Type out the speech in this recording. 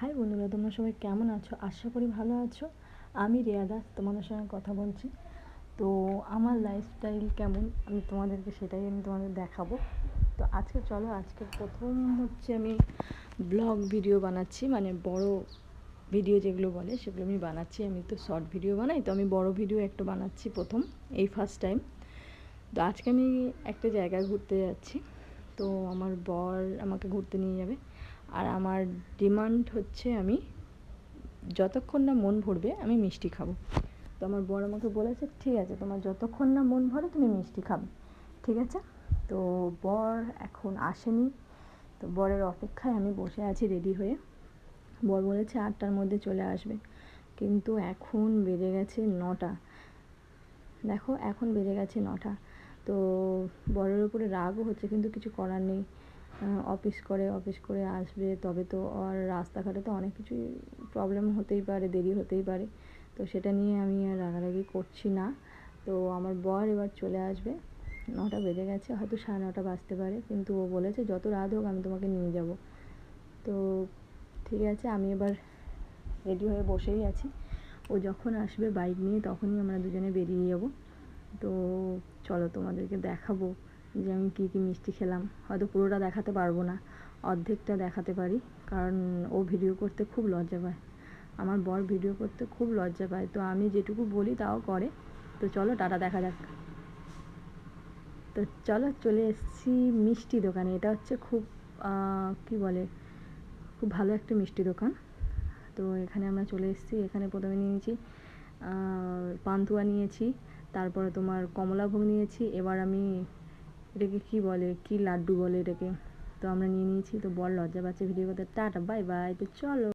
High বন্ধুরা, তোমরা সবাই কেমন আছো? আশা করি ভালো আছো। আমি রিয়া দাস তোমাদের সঙ্গে কথা বলছি। তো আমার লাইফস্টাইল কেমন আমি তোমাদের দেখাবো। তো আজকে প্রথম হচ্ছে আমি ব্লগ ভিডিও বানাচ্ছি, মানে বড় ভিডিও যেগুলো বলে সেগুলো আমি বানাচ্ছি। আমি তো শর্ট ভিডিও বানাই, তো আমি বড় ভিডিও একটা বানাচ্ছি প্রথম, এই ফার্স্ট টাইম। তো আজকে আমি একটা জায়গায় ঘুরতে যাচ্ছি। তো আমার বর আমাকে ঘুরতে নিয়ে যাবে, আর আমার ডিমান্ড হচ্ছে আমি যতক্ষণ না মন ভরবে আমি মিষ্টি খাবো। তো আমার বর আমাকে বলেছে ঠিক আছে, তোমার যতক্ষণ না মন ভরে তুমি মিষ্টি খাবে, ঠিক আছে। তো বর এখন আসেনি, তো বরের অপেক্ষায় আমি বসে আছি রেডি হয়ে। বর বলেছে 8টার মধ্যে চলে আসবে, কিন্তু এখন বেজে গেছে 9টা। দেখো এখন বেজে গেছে 9টা। তো বরের উপরে রাগও হচ্ছে, কিন্তু কিছু করার নেই। অফিস করে আসবে, তবে তো আর রাস্তাঘাটে তো অনেক কিছুই প্রবলেম হতেই পারে, দেরি হতেই পারে। তো সেটা নিয়ে আমি আর রাগারাগি করছি না। তো আমার বর এবার চলে আসবে, 9টা বেজে গেছে, হয়তো 9:30 বাজতে পারে, কিন্তু ও বলেছে যত রাত হোক আমি তোমাকে নিয়ে যাব। তো ঠিক আছে, আমি এবার রেডি হয়ে বসেই আছি। ও যখন আসবে বাইক নিয়ে তখনই আমরা দুজনে বেরিয়ে যাব। তো চলো তোমাদেরকে দেখাবো যে আমি কী কী মিষ্টি খেলাম। হয়তো পুরোটা দেখাতে পারবো না, অর্ধেকটা দেখাতে পারি, কারণ ও ভিডিও করতে খুব লজ্জা পায়। আমার বর ভিডিও করতে খুব লজ্জা পায়, তো আমি যেটুকু বলি তাও করে। তো চলো টাটা, দেখা যাক। তো চলো চলে এসেছি মিষ্টি দোকানে। এটা হচ্ছে খুব কী বলে, খুব ভালো একটা মিষ্টি দোকান। তো এখানে আমরা চলে এসেছি। এখানে প্রথমে নিয়েছি পান্তুয়া নিয়েছি, তারপরে তোমার কমলাভোগ নিয়েছি। এবার আমি এটাকে কী বলে, কী লাড্ডু বলে এটাকে, তো আমরা নিয়ে নিয়েছি। তো বর লজ্জা পাচ্ছে ভিডিও করতে। Tata, bye bye. তো চলো।